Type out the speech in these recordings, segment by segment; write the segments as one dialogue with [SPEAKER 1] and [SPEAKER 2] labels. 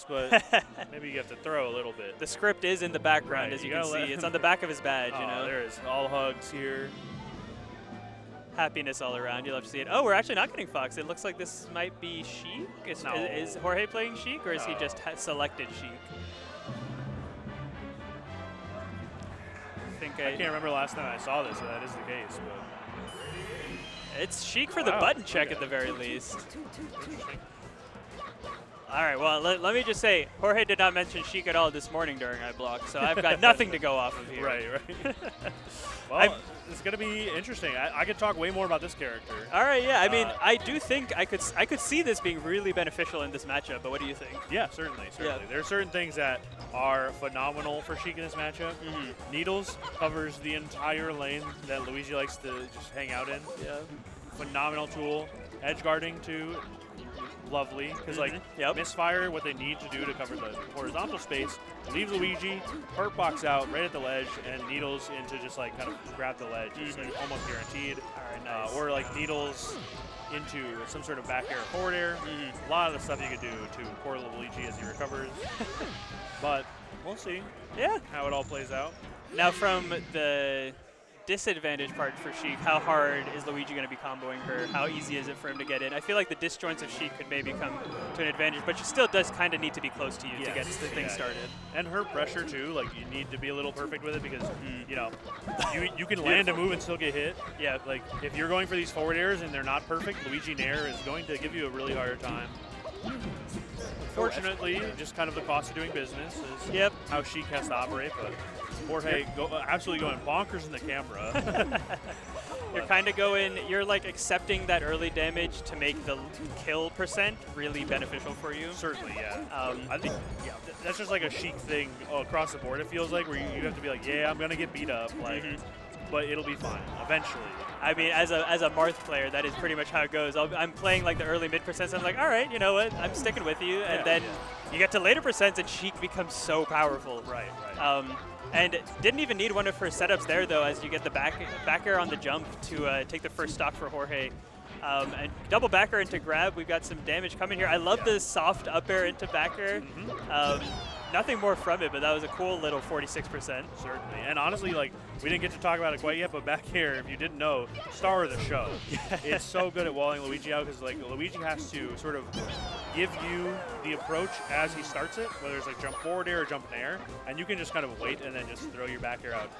[SPEAKER 1] but maybe you have to throw a little bit.
[SPEAKER 2] The script is in the background, as you can see. It's on the back of his badge, you know.
[SPEAKER 1] There is all hugs here.
[SPEAKER 2] Happiness all around. You'll have to see it. Oh, we're actually not getting Fox. It looks like this might be Sheik. Is Jorge playing Sheik, or is he just selected Sheik?
[SPEAKER 1] I can't remember last time I saw this, so that is the case. But
[SPEAKER 2] it's Sheik for the button check at the very least. All right, well, let me just say, Jorge did not mention Sheik at all this morning during iBlock, so I've got nothing to go off of here.
[SPEAKER 1] Right. Well, it's going to be interesting. I could talk way more about this character.
[SPEAKER 2] All right, yeah. I mean, I do think I could see this being really beneficial in this matchup, but what do you think?
[SPEAKER 1] Yeah, certainly. Yeah. There are certain things that are phenomenal for Sheik in this matchup. Needles covers the entire lane that Luigi likes to just hang out in.
[SPEAKER 2] Yeah.
[SPEAKER 1] Phenomenal tool. Edge guarding, too. Lovely, because misfire, what they need to do to cover the horizontal space, leave Luigi, hurt box out right at the ledge, and Needles into just like kind of grab the ledge. It's like almost guaranteed.
[SPEAKER 2] All right, nice.
[SPEAKER 1] Or like Needles into some sort of back air or forward air. A lot of the stuff you could do to poor Luigi as he recovers. But we'll see how it all plays out.
[SPEAKER 2] Now from the disadvantage part for Sheik, how hard is Luigi going to be comboing her? How easy is it for him to get in? I feel like the disjoints of Sheik could maybe come to an advantage, but she still does kind of need to be close to you to get the thing started.
[SPEAKER 1] And her pressure too, like you need to be a little perfect with it because you know you can land a move and still get hit. Yeah, like if you're going for these forward airs and they're not perfect, Luigi Nair is going to give you a really hard time. Unfortunately, just kind of the cost of doing business is how Sheik has to operate, but Jorge absolutely going bonkers in the camera.
[SPEAKER 2] You're kind of you're like accepting that early damage to make the kill percent really beneficial for you.
[SPEAKER 1] Certainly, yeah. I think, that's just like a Sheik thing across the board, it feels like, where you have to be like, I'm going to get beat up, like, but it'll be fine eventually.
[SPEAKER 2] I mean, as a Marth player, that is pretty much how it goes. I'm playing like the early mid percents. I'm like, all right, you know what? I'm sticking with you. And then you get to later percents, and Sheik becomes so powerful.
[SPEAKER 1] Right.
[SPEAKER 2] And didn't even need one of her setups there, though, as you get the back air on the jump to take the first stock for Jorge. And double back air into grab. We've got some damage coming here. I love the soft up air into back air. Nothing more from it, but that was a cool little 46%.
[SPEAKER 1] Certainly. And honestly, like, we didn't get to talk about it quite yet, but back here, if you didn't know, star of the show. It's so good at walling Luigi out because, like, Luigi has to sort of give you the approach as he starts it, whether it's like jump forward air or jump in air, and you can just kind of wait and then just throw your back air out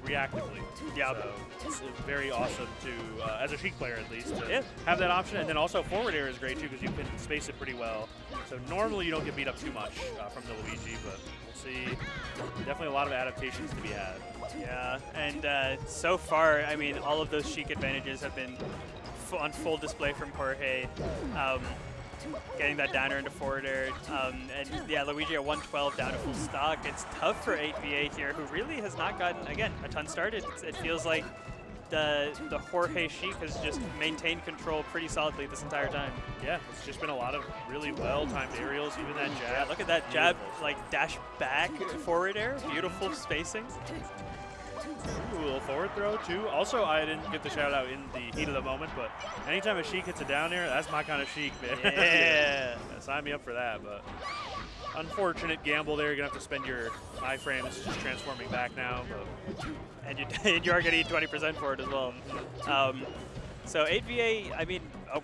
[SPEAKER 1] reactively. Yeah. So it's very awesome to, as a Sheik player at least, to have that option. And then also forward air is great too because you can space it pretty well. So normally you don't get beat up too much from the Luigi, but we'll see. Definitely a lot of adaptations to be had.
[SPEAKER 2] Yeah, and so far, I mean, all of those Sheik advantages have been on full display from Jorge. Getting that downer into forward air. And yeah, Luigi at 112 down to full stock. It's tough for 8VA here, who really has not gotten, again, a ton started. It feels like the Jorge Sheik has just maintained control pretty solidly this entire time.
[SPEAKER 1] Yeah, it's just been a lot of really well-timed aerials, even that jab.
[SPEAKER 2] Yeah, look at that jab, like dash back forward air. Beautiful spacing.
[SPEAKER 1] Ooh, a little forward throw, too. Also, I didn't get the shout-out in the heat of the moment, but anytime a Sheik hits a down air, that's my kind of Sheik, man.
[SPEAKER 2] Yeah.
[SPEAKER 1] Sign me up for that, but unfortunate gamble there. You're going to have to spend your iframes just transforming back now. But
[SPEAKER 2] and you are getting 20% for it as well. So 8VA, I mean,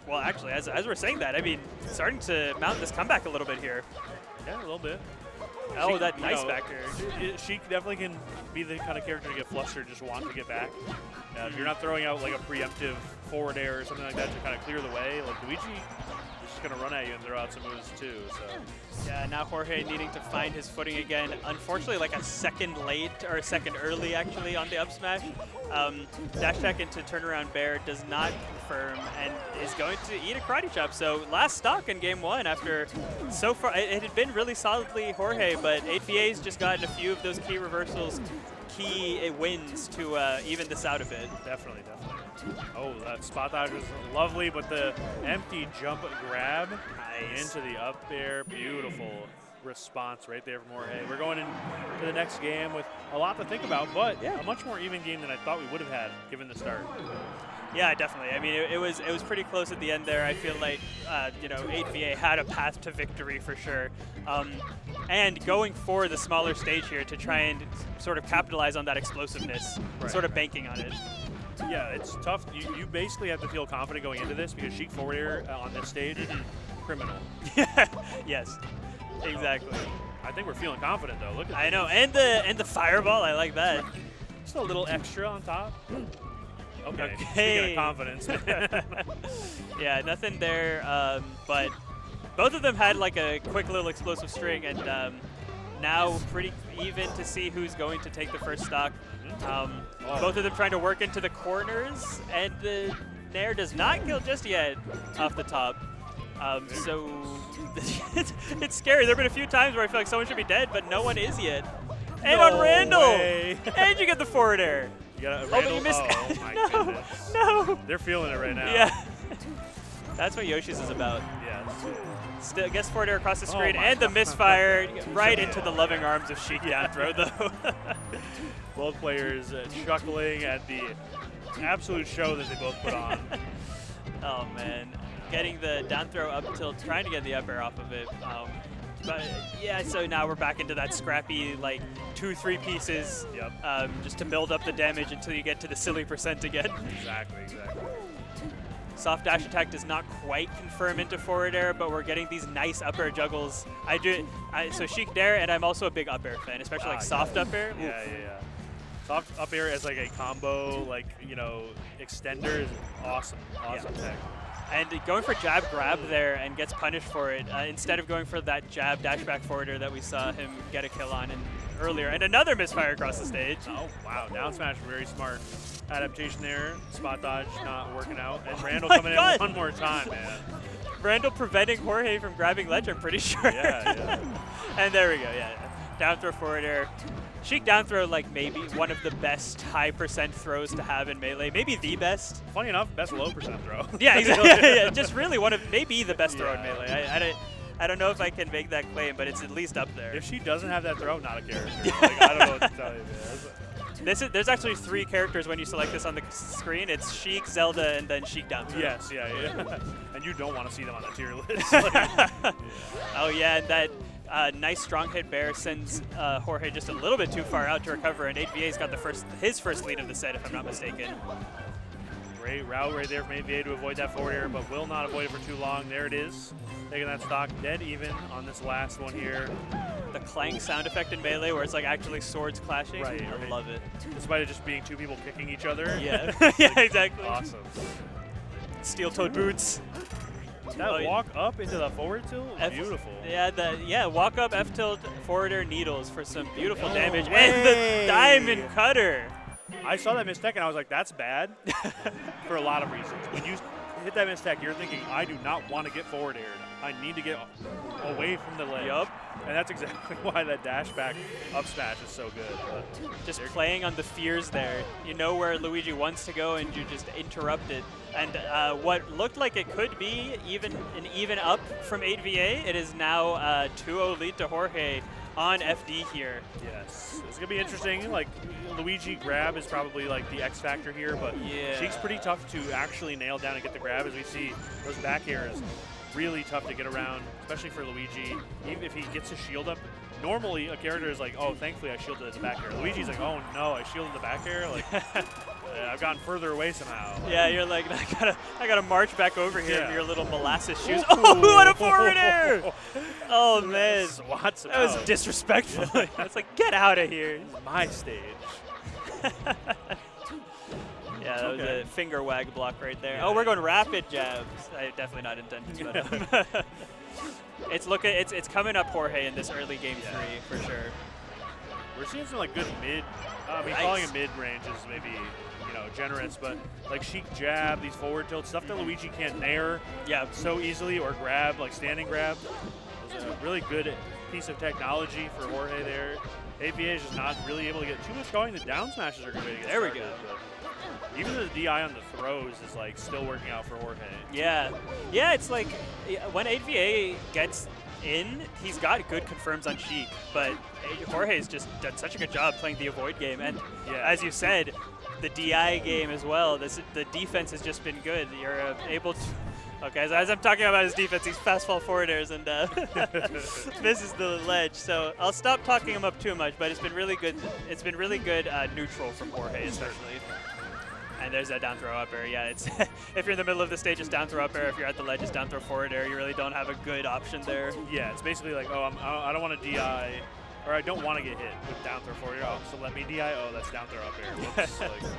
[SPEAKER 2] well, actually, as we're saying that, I mean, starting to mount this comeback a little bit here.
[SPEAKER 1] Yeah, a little bit.
[SPEAKER 2] Oh, Sheik, that nice back air.
[SPEAKER 1] Sheik definitely can be the kind of character to get flustered, just want to get back. If you're not throwing out like a preemptive forward air or something like that to kind of clear the way, like Luigi is just going to run at you and throw out some moves too. So
[SPEAKER 2] yeah, now Jorge needing to find his footing again. Unfortunately, like a second late, or a second early actually on the up smash. Dash attack into turnaround bear does not confirm and is going to eat a karate chop. So last stock in game one after so far, it had been really solidly Jorge, but 8VA's just gotten a few of those key reversals, key wins to even this out a bit.
[SPEAKER 1] Definitely. Oh, that spot dodge was lovely, but the empty jump grab into the up air, beautiful response right there from Jorge. We're going into the next game with a lot to think about, but a much more even game than I thought we would have had given the start.
[SPEAKER 2] Yeah, definitely. I mean, it was pretty close at the end there. I feel like, 8VA had a path to victory for sure. And going for the smaller stage here to try and sort of capitalize on that explosiveness, sort of banking on it.
[SPEAKER 1] Yeah, it's tough. You basically have to feel confident going into this because Sheik forward air on this stage, criminal.
[SPEAKER 2] Yes, exactly.
[SPEAKER 1] I think we're feeling confident though. Look at
[SPEAKER 2] I know, and the fireball, I like that.
[SPEAKER 1] Just a little extra on top. Okay. Speaking of confidence.
[SPEAKER 2] Yeah, nothing there, but both of them had like a quick little explosive string, and now pretty even to see who's going to take the first stock. Both of them trying to work into the corners, and the Nair does not kill just yet off the top. So it's scary. There have been a few times where I feel like someone should be dead, but no one is yet. And on Randall! And you get the forward air.
[SPEAKER 1] But you missed it. Oh my goodness.
[SPEAKER 2] No!
[SPEAKER 1] They're feeling it right now.
[SPEAKER 2] Yeah. That's what Yoshi's is about.
[SPEAKER 1] Yeah.
[SPEAKER 2] Still gets forward air across the screen, and the misfire right into the loving arms of Sheik down throw, though.
[SPEAKER 1] Both players chuckling at the absolute show that they both put on.
[SPEAKER 2] Oh, man. Getting the down throw up tilt, trying to get the up air off of it. But yeah, so now we're back into that scrappy, like 2-3 pieces, just to build up the damage until you get to the silly percent again.
[SPEAKER 1] Exactly.
[SPEAKER 2] Soft dash attack does not quite confirm into forward air, but we're getting these nice up air juggles. So Sheik there, and I'm also a big up air fan, especially like soft up air.
[SPEAKER 1] Yeah. Soft up air as like a combo, like, extender is awesome tech.
[SPEAKER 2] And going for jab grab there and gets punished for it instead of going for that jab dash back forwarder that we saw him get a kill on earlier. And another misfire across the stage.
[SPEAKER 1] Oh, wow. Down smash, very smart adaptation there. Spot dodge not working out. And Randall coming in one more time, man.
[SPEAKER 2] Randall preventing Jorge from grabbing ledge, I'm pretty sure.
[SPEAKER 1] Yeah.
[SPEAKER 2] And there we go, down throw forward air. Sheik down throw, like maybe one of the best high percent throws to have in Melee, maybe the best.
[SPEAKER 1] Funny enough, best low percent throw.
[SPEAKER 2] Yeah, exactly. Just really maybe the best throw in Melee. I don't know if I can make that claim, but it's at least up there.
[SPEAKER 1] If she doesn't have that throw, not a character. Like, I don't know what to tell you, man.
[SPEAKER 2] There's actually 3 characters when you select this on the screen. It's Sheik, Zelda, and then Sheik down throw.
[SPEAKER 1] Yes, yeah. And you don't want to see them on the tier list.
[SPEAKER 2] Oh yeah, and that nice strong hit bear sends Jorge just a little bit too far out to recover, and 8VA's got his first lead of the set, if I'm not mistaken.
[SPEAKER 1] Great route right there from 8VA to avoid that forward air, but will not avoid it for too long. There it is. Taking that stock dead even on this last one here.
[SPEAKER 2] The clang sound effect in Melee where it's like actually swords clashing.
[SPEAKER 1] Right.
[SPEAKER 2] I love it.
[SPEAKER 1] Despite it just being 2 people kicking each other.
[SPEAKER 2] Yeah, yeah, exactly.
[SPEAKER 1] Awesome.
[SPEAKER 2] Steel-toed boots.
[SPEAKER 1] That walk up into the forward tilt, beautiful.
[SPEAKER 2] Yeah, walk up F tilt forward air needles for some beautiful damage. And the diamond cutter.
[SPEAKER 1] I saw that mistech and I was like, that's bad for a lot of reasons. When you hit that mistech, you're thinking, I do not want to get forward aired. I need to get away from the ledge.
[SPEAKER 2] Yup.
[SPEAKER 1] And that's exactly why that dash back up smash is so good.
[SPEAKER 2] Just playing on the fears there. You know where Luigi wants to go and you just interrupt it. And what looked like it could be an even up from 8VA, it is now 2-0 lead to Jorge on FD here.
[SPEAKER 1] Yes. It's going to be interesting. Like, Luigi grab is probably like the X factor here, but Sheik's pretty tough to actually nail down and get the grab. As we see, those back airs really tough to get around, especially for Luigi. Even if he gets his shield up, normally a character is like, oh, thankfully I shielded at the back air. Luigi's like, oh no, I shielded the back air. Like, I've gotten further away somehow.
[SPEAKER 2] Yeah, you're like, I gotta march back over here in your little molasses shoes. Oh, what a forward air! Oh man,
[SPEAKER 1] swats him
[SPEAKER 2] that was disrespectful. It's like, get out of here.
[SPEAKER 1] This is my stage.
[SPEAKER 2] Yeah, that was a finger wag block right there. Oh, we're going rapid jabs. Definitely not intended. But, it's coming up Jorge in this early game 3 for sure.
[SPEAKER 1] We're seeing some like good mid. I mean, calling it mid range is maybe generous, but like Sheik jab, these forward tilts, stuff that Luigi can't nair so easily or grab, like standing grab. It was a really good piece of technology for Jorge there. 8VA is just not really able to get too much going. The down smashes are a good way to get started.
[SPEAKER 2] There we go.
[SPEAKER 1] Even the DI on the throws is like still working out for Jorge.
[SPEAKER 2] Yeah, it's like when 8VA gets in, he's got good confirms on Sheik, but Jorge's just done such a good job playing the avoid game. And as you said, the DI game as well. The defense has just been good. You're able to. Okay, so as I'm talking about his defense, he's fast fall forward airs and misses the ledge. So I'll stop talking him up too much, but it's been really good. It's been really good neutral from Jorge, especially. And there's that down throw up air. Yeah, it's if you're in the middle of the stage, it's down thw up air. If you're at the ledge, it's down throw forward air. You really don't have a good option there.
[SPEAKER 1] Yeah, it's basically like, oh, I don't want to DI, or I don't want to get hit with down throw forward air. Oh, so let me DI. Oh, that's down throw up air. Whoops, like.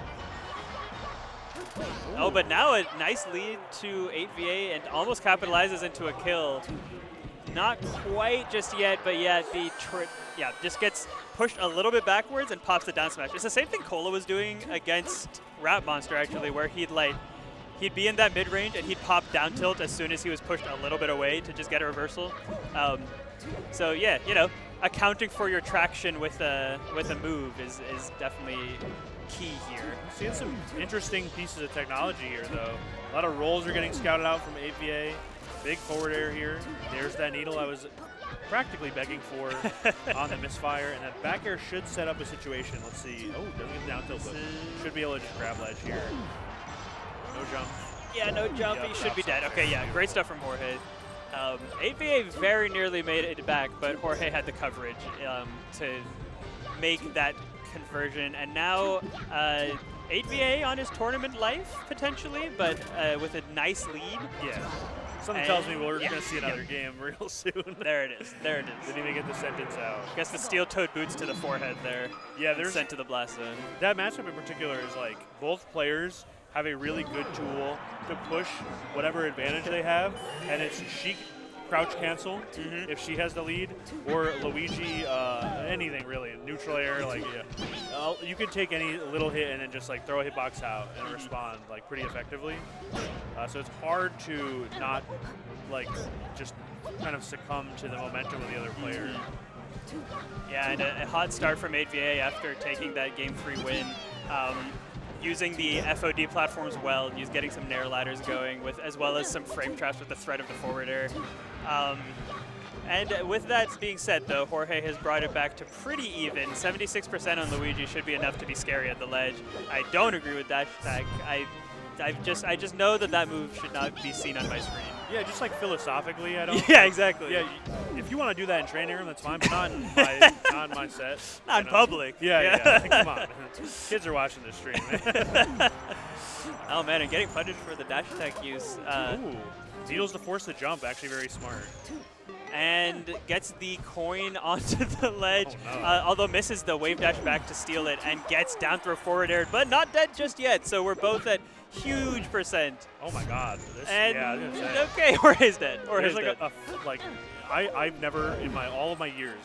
[SPEAKER 2] Oh, but now a nice lead to 8VA and almost capitalizes into a kill. Not quite just yet, but yeah, just gets pushed a little bit backwards and pops the down smash. It's the same thing Cola was doing against Rat Monster, actually, where he'd be in that mid-range and he'd pop down tilt as soon as he was pushed a little bit away to just get a reversal. So yeah, accounting for your traction with a move is definitely key here.
[SPEAKER 1] Seeing some interesting pieces of technology here, though. A lot of rolls are getting scouted out from 8VA. Big forward air here. There's that needle I was practically begging for on the misfire. And that back air should set up a situation. Let's see. Oh, doesn't get down tilt, but should be able to just grab ledge here. No jump.
[SPEAKER 2] Yeah, no jump. He should be dead. Okay, yeah, great stuff from Jorge. 8VA very nearly made it back, but Jorge had the coverage to make that conversion. And now 8VA on his tournament life, potentially, but with a nice lead.
[SPEAKER 1] Yeah. Something tells me we're going to see another game real soon.
[SPEAKER 2] There it is. There it is.
[SPEAKER 1] Didn't even get the sentence out.
[SPEAKER 2] Guess the steel-toed boots to the forehead there.
[SPEAKER 1] Yeah, there's
[SPEAKER 2] sent to the blast zone.
[SPEAKER 1] That matchup in particular is like both players have a really good tool to push whatever advantage they have, and it's Sheik crouch cancel if she has the lead, or Luigi anything really, neutral air, like you can take any little hit and then just like throw a hitbox out and respond like pretty effectively. So it's hard to not like just kind of succumb to the momentum of the other player.
[SPEAKER 2] Yeah, and a hot start from 8VA after taking that game-free win. Using the FOD platforms well, getting some nair ladders going, as well as some frame traps with the threat of the forward air. And with that being said, though, Jorge has brought it back to pretty even. 76% on Luigi should be enough to be scary at the ledge. I don't agree with dash attack. I just know that move should not be seen on my screen.
[SPEAKER 1] Yeah, just like philosophically, I don't.
[SPEAKER 2] Yeah, exactly.
[SPEAKER 1] Yeah, if you want to do that in training room, that's fine, but not in my set.
[SPEAKER 2] Not in public.
[SPEAKER 1] Yeah. Come on, kids are watching this stream.
[SPEAKER 2] Oh man, and getting punished for the dash attack use.
[SPEAKER 1] Ooh, needles to force the jump, actually very smart.
[SPEAKER 2] And gets the coin onto the ledge, although misses the wave dash back to steal it, and gets down throw forward air, but not dead just yet. So we're both at huge percent.
[SPEAKER 1] Oh my God!
[SPEAKER 2] Okay, Jorge's dead. Jorge's dead.
[SPEAKER 1] I've never in all of my years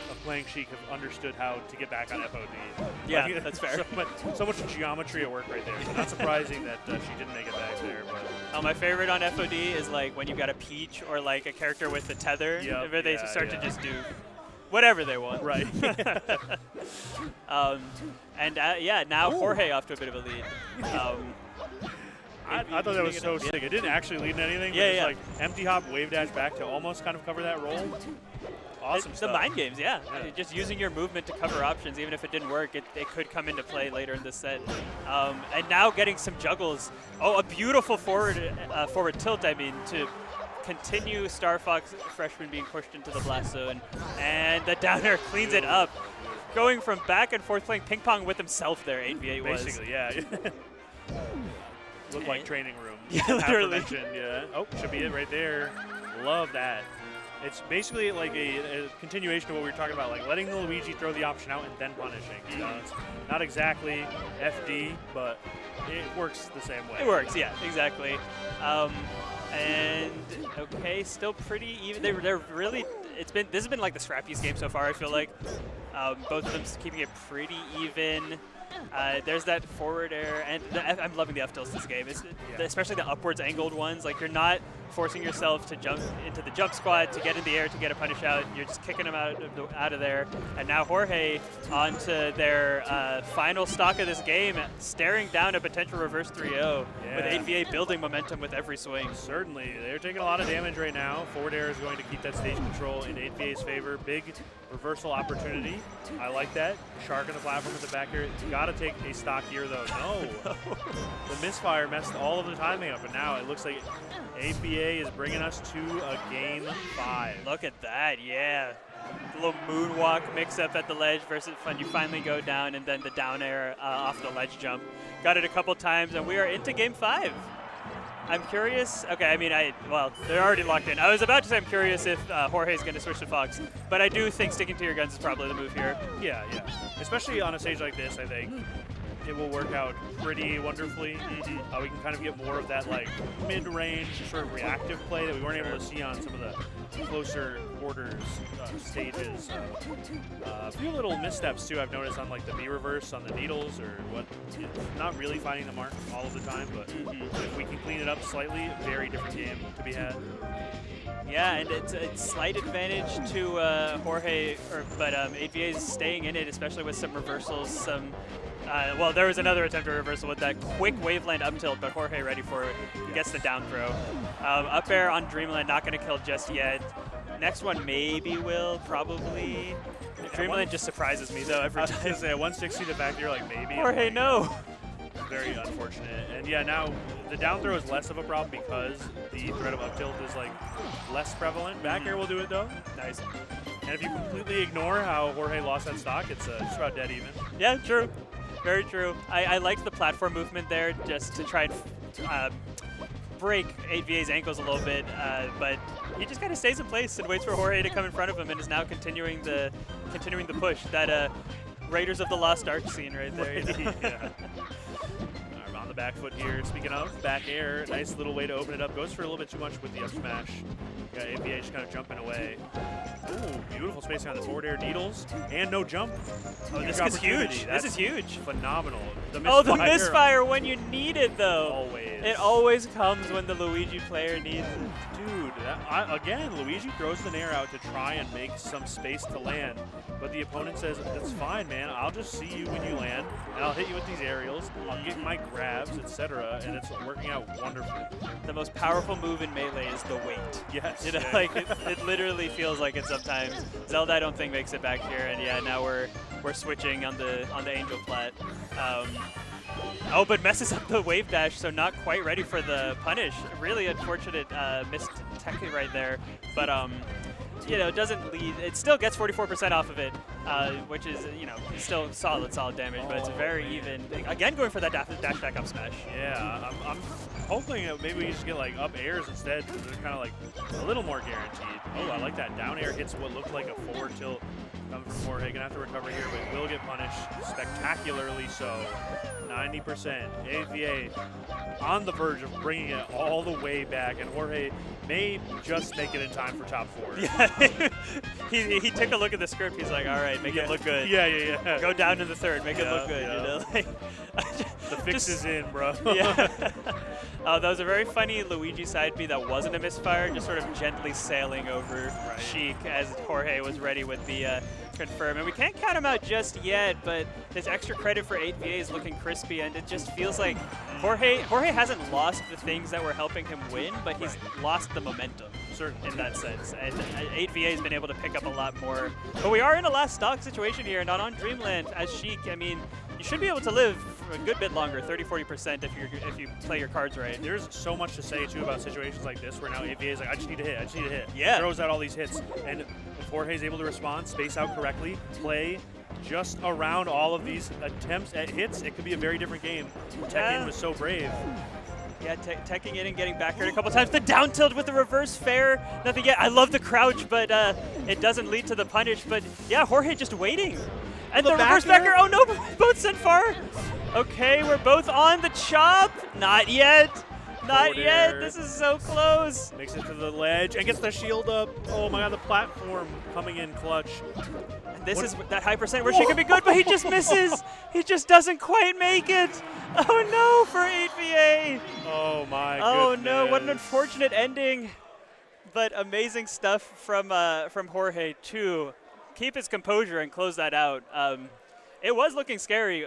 [SPEAKER 1] of playing Sheik have understood how to get back on FOD.
[SPEAKER 2] Yeah, that's fair.
[SPEAKER 1] So much geometry at work right there. So not surprising that she didn't make it back there. But
[SPEAKER 2] my favorite on FOD is like when you've got a Peach or like a character with the tether, where they start to just do whatever they want.
[SPEAKER 1] Right.
[SPEAKER 2] Now Jorge off to a bit of a lead.
[SPEAKER 1] I thought that was so sick. It didn't actually lead to anything. But just like empty hop, wave dash back to almost kind of cover that roll. Awesome stuff.
[SPEAKER 2] The mind games, yeah. Just using your movement to cover options, even if it didn't work, it could come into play later in the set. And now getting some juggles. Oh, a beautiful forward tilt, to continue Star Fox freshman being pushed into the blast zone. And the down air cleans it up. Going from back and forth playing ping pong with himself there, 8VA was.
[SPEAKER 1] Basically, yeah. Looked like training room.
[SPEAKER 2] Yeah, literally.
[SPEAKER 1] Yeah. Oh, should be it right there. Love that. It's basically like a continuation of what we were talking about, like letting the Luigi throw the option out and then punishing. It's not exactly FD, but it works the same way.
[SPEAKER 2] It works, yeah, exactly. And okay, still pretty even. They're really. This has been like the scrappiest game so far. I feel like both of them keeping it pretty even. There's that forward air, and I'm loving the F tilts this game. Especially the upwards angled ones. Like you're not forcing yourself to jump into the jump squat, to get in the air, to get a punish out. You're just kicking them out of there. And now Jorge onto their final stock of this game, staring down a potential reverse 3-0 with 8VA building momentum with every swing.
[SPEAKER 1] Certainly. They're taking a lot of damage right now. Forward air is going to keep that stage control in 8VA's favor. Big reversal opportunity. I like that. Shark on the platform with the back air. You got to take a stock here, though. No. The misfire messed all of the timing up, and now it looks like 8VA is bringing us to a game 5.
[SPEAKER 2] Look at that, yeah. A little moonwalk mix-up at the ledge versus when you finally go down, and then the down air off the ledge jump. Got it a couple times, and we are into game 5. I'm curious. Okay, I mean, well, they're already locked in. I was about to say I'm curious if Jorge's going to switch to Fox, but I do think sticking to your guns is probably the move here.
[SPEAKER 1] Yeah. Especially on a stage like this, I think it will work out pretty wonderfully. We can kind of get more of that like mid-range sort of reactive play that we weren't able to see on some of the closer quarters stages. A few little missteps too I've noticed on like the B reverse on the needles or what. Not really finding the mark all of the time, but if we can clean it up slightly, very different game to be had.
[SPEAKER 2] Yeah, and it's a slight advantage to Jorge, but 8VA is staying in it, especially with some reversals, well, there was another attempt at reversal with that quick waveland up tilt, but Jorge ready for it. Gets the down throw. Up air on Dreamland, not going to kill just yet. Next one maybe will, probably. Dreamland just surprises me, though, every time.
[SPEAKER 1] I was say, at 160 to back, you're like, maybe.
[SPEAKER 2] Jorge, no.
[SPEAKER 1] Very unfortunate. And yeah, now the down throw is less of a problem because the threat of up tilt is like less prevalent. Back air will do it, though.
[SPEAKER 2] Nice.
[SPEAKER 1] And if you completely ignore how Jorge lost that stock, it's just about dead even.
[SPEAKER 2] Yeah, true. Very true. I liked the platform movement there just to try and break 8VA's ankles a little bit, but he just kind of stays in place and waits for Jorge to come in front of him and is now continuing the push. That Raiders of the Lost Ark scene right there. You know?
[SPEAKER 1] Yeah. On the back foot here. Speaking of back air, nice little way to open it up. Goes for a little bit too much with the up smash. Got 8VA just kind of jumping away. Ooh, beautiful spacing on the forward air needles and no jump.
[SPEAKER 2] Oh, this is huge. This is huge.
[SPEAKER 1] Phenomenal.
[SPEAKER 2] The misfire when you need it, though.
[SPEAKER 1] Always.
[SPEAKER 2] It always comes when the Luigi player needs it.
[SPEAKER 1] Dude, again, Luigi throws the nair out to try and make some space to land, but the opponent says, that's fine, man. I'll just see you when you land, and I'll hit you with these aerials. I'll get my grabs, etc., and it's working out wonderfully.
[SPEAKER 2] The most powerful move in Melee is the wait.
[SPEAKER 1] Yes.
[SPEAKER 2] You know, like it literally feels like it sometimes. Zelda, I don't think, makes it back here, and yeah, now we're switching on the Angel plat. Oh, but messes up the wave dash, so not quite ready for the punish. Really unfortunate missed tech right there, but you know, it doesn't lead. It still gets 44% off of it, which is, you know, still solid damage, but it's very even. Again, going for that dash back up smash.
[SPEAKER 1] Yeah, I'm hoping that maybe we just get like up airs instead, because they're kind of like a little more guaranteed. Oh, I like that. Down air hits what looked like a forward tilt coming from Jorge. Gonna have to recover here, but will get punished spectacularly so. 90%. 8VA on the verge of bringing it all the way back, and Jorge may just make it in time for top 4.
[SPEAKER 2] Yeah, he took a look at the script. He's like, all right, make it look good.
[SPEAKER 1] Yeah.
[SPEAKER 2] Go down to the third, make it look good. You know, like,
[SPEAKER 1] the fix is in, bro.
[SPEAKER 2] Yeah. That was a very funny Luigi side B that wasn't a misfire, just sort of gently sailing over Sheik as Jorge was ready with the confirm. And we can't count him out just yet, but his extra credit for 8VA is looking crispy, and it just feels like Jorge hasn't lost the things that were helping him win, but he's lost the momentum. Certainly. In that sense. And 8VA has been able to pick up a lot more. But we are in a last stock situation here, not on Dreamland. As Sheik, I mean, you should be able to live for a good bit longer, 30–40% if you play your cards right.
[SPEAKER 1] There's so much to say too about situations like this where now 8VA is like, I just need to hit.
[SPEAKER 2] Yeah.
[SPEAKER 1] Throws out all these hits, and if Jorge's able to respond, space out correctly, play just around all of these attempts at hits, it could be a very different game. Tekken was so brave.
[SPEAKER 2] Yeah, teching in and getting back here a couple times. The down tilt with the reverse fair. Nothing yet. I love the crouch, but it doesn't lead to the punish. But yeah, Jorge just waiting. And the reverse backer. Oh no, both sent far. Okay, we're both on the chop. Not yet. Not yet. This is so close.
[SPEAKER 1] Makes it to the ledge and gets the shield up. Oh my god, the platform coming in clutch.
[SPEAKER 2] And This is that high percent where she could be good, but he just misses. He just doesn't quite make it. Oh no, for 8VA.
[SPEAKER 1] Oh my
[SPEAKER 2] Oh
[SPEAKER 1] goodness.
[SPEAKER 2] no, what an unfortunate ending. But amazing stuff from Jorge to keep his composure and close that out. It was looking scary.